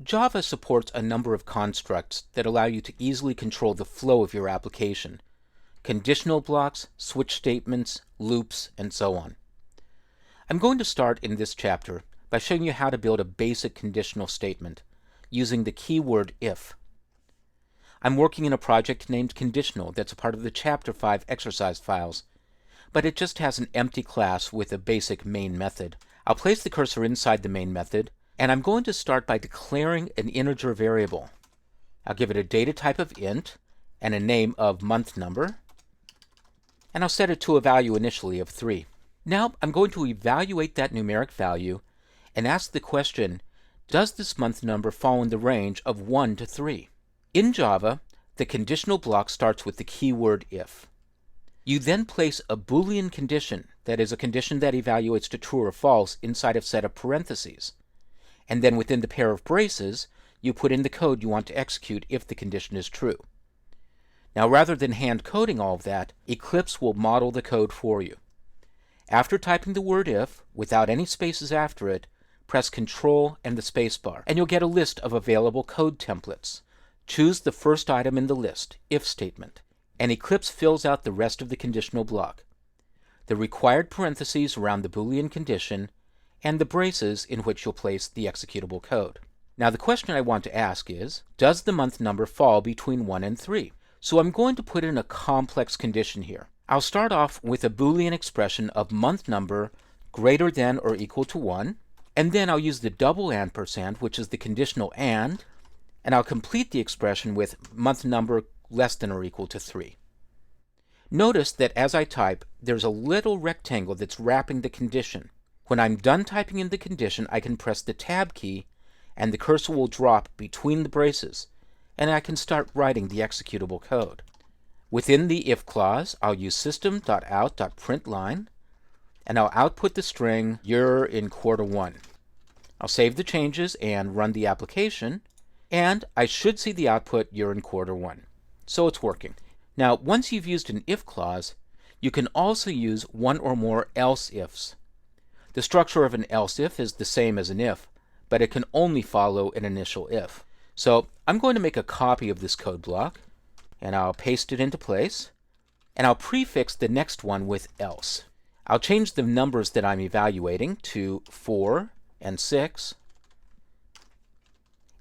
Java supports a number of constructs that allow you to easily control the flow of your application. Conditional blocks, switch statements, loops, and so on. I'm going to start in this chapter by showing you how to build a basic conditional statement using the keyword if. I'm working in a project named Conditional that's a part of the Chapter 5 exercise files, but it just has an empty class with a basic main method. I'll place the cursor inside the main method, and I'm going to start by declaring an integer variable. I'll give it a data type of int and a name of month number, and I'll set it to a value initially of 3. Now I'm going to evaluate that numeric value and ask the question, does this month number fall in the range of 1 to 3? In Java, the conditional block starts with the keyword if. You then place a Boolean condition, that is a condition that evaluates to true or false, inside a set of parentheses. And then within the pair of braces, you put in the code you want to execute if the condition is true. Now rather than hand coding all of that, Eclipse will model the code for you. After typing the word if, without any spaces after it, press Ctrl and the spacebar, and you'll get a list of available code templates. Choose the first item in the list, if statement, and Eclipse fills out the rest of the conditional block. The required parentheses around the Boolean condition, and the braces in which you'll place the executable code. Now the question I want to ask is, does the month number fall between 1 and 3? So I'm going to put in a complex condition here. I'll start off with a Boolean expression of month number greater than or equal to 1, and then I'll use the double ampersand, which is the conditional and I'll complete the expression with month number less than or equal to 3. Notice that as I type, there's a little rectangle that's wrapping the condition. When I'm done typing in the condition, I can press the Tab key, and the cursor will drop between the braces, and I can start writing the executable code. Within the if clause, I'll use system.out.println, and I'll output the string, you're in quarter 1. I'll save the changes and run the application, and I should see the output, you're in quarter 1. So it's working. Now, once you've used an if clause, you can also use one or more else ifs. The structure of an else if is the same as an if, but it can only follow an initial if. So I'm going to make a copy of this code block, and I'll paste it into place, and I'll prefix the next one with else. I'll change the numbers that I'm evaluating to 4 and 6,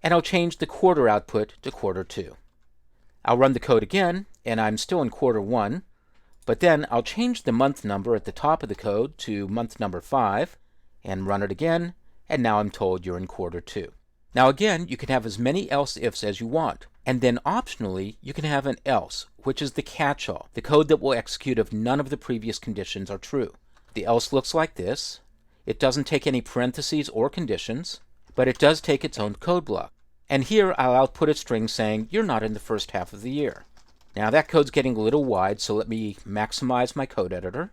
and I'll change the quarter output to quarter 2. I'll run the code again, and I'm still in quarter 1, but then I'll change the month number at the top of the code to month number 5, and run it again, and now I'm told you're in quarter 2. Now again, you can have as many else ifs as you want, and then optionally, you can have an else, which is the catch-all, the code that will execute if none of the previous conditions are true. The else looks like this. It doesn't take any parentheses or conditions, but it does take its own code block. And here I'll output a string saying, you're not in the first half of the year. Now that code's getting a little wide, so let me maximize my code editor.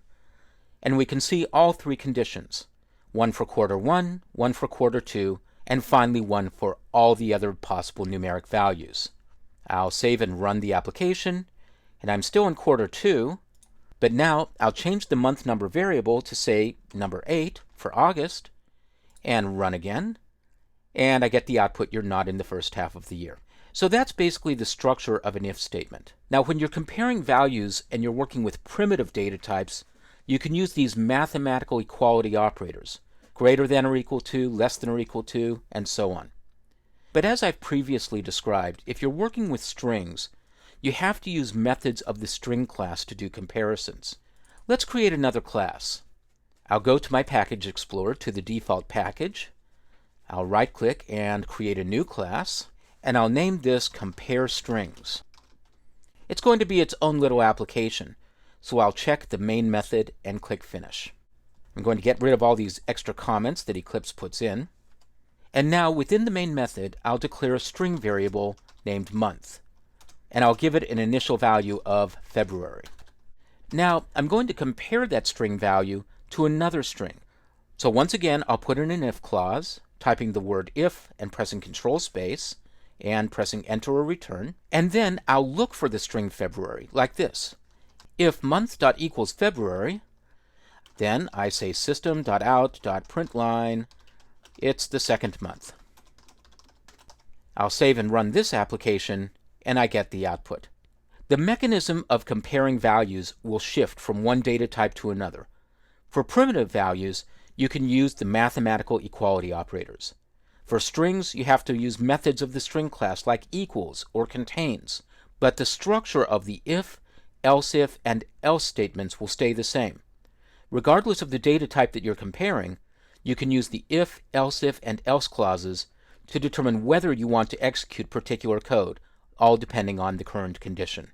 And we can see all 3 conditions. One for quarter 1, one for quarter 2, and finally one for all the other possible numeric values. I'll save and run the application, and I'm still in quarter 2, but now I'll change the month number variable to say number 8 for August, and run again, and I get the output, you're not in the first half of the year. So that's basically the structure of an if statement. Now when you're comparing values and you're working with primitive data types, you can use these mathematical equality operators, greater than or equal to, less than or equal to, and so on. But as I've previously described, if you're working with strings, you have to use methods of the string class to do comparisons. Let's create another class. I'll go to my Package Explorer to the default package. I'll right-click and create a new class, and I'll name this Compare Strings. It's going to be its own little application, so I'll check the main method and click Finish. I'm going to get rid of all these extra comments that Eclipse puts in. And now within the main method, I'll declare a string variable named month, and I'll give it an initial value of February. Now I'm going to compare that string value to another string. So once again, I'll put in an if clause, typing the word if and pressing Control space, and pressing Enter or Return, and then I'll look for the string February, like this. If month.equals February, then I say system.out.println, it's the second month. I'll save and run this application, and I get the output. The mechanism of comparing values will shift from one data type to another. For primitive values, you can use the mathematical equality operators. For strings, you have to use methods of the string class like equals or contains, but the structure of the if, else if, and else statements will stay the same. Regardless of the data type that you're comparing, you can use the if, else if, and else clauses to determine whether you want to execute particular code, all depending on the current condition.